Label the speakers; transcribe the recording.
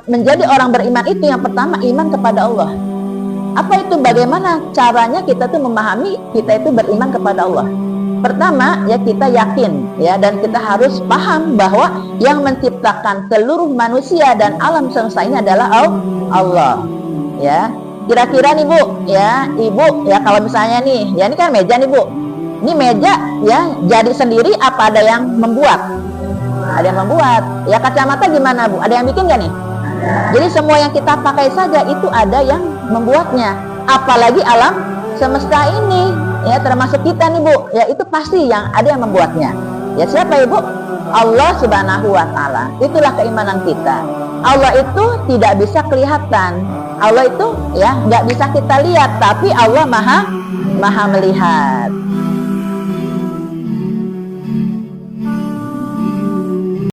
Speaker 1: menjadi orang beriman itu yang pertama iman kepada Allah. Apa itu? Bagaimana caranya kita tuh memahami kita itu beriman kepada Allah? Pertama ya kita yakin ya, dan kita harus paham bahwa yang menciptakan seluruh manusia dan alam semesta ini adalah Allah. Ya, kira-kira nih Bu, ya Ibu ya kalau misalnya nih, ya ini kan meja nih Bu. Ini meja ya jadi sendiri apa ada yang membuat? Ada yang membuat. Ya kacamata gimana Bu? Ada yang bikin nggak nih? Jadi semua yang kita pakai saja itu ada yang membuatnya. Apalagi alam semesta ini, ya termasuk kita nih Bu, ya itu pasti yang ada yang membuatnya. Ya siapa Ibu? Allah Subhanahu wa Ta'ala. Itulah keimanan kita. Allah itu tidak bisa kelihatan. Allah itu ya nggak bisa kita lihat, tapi Allah maha melihat.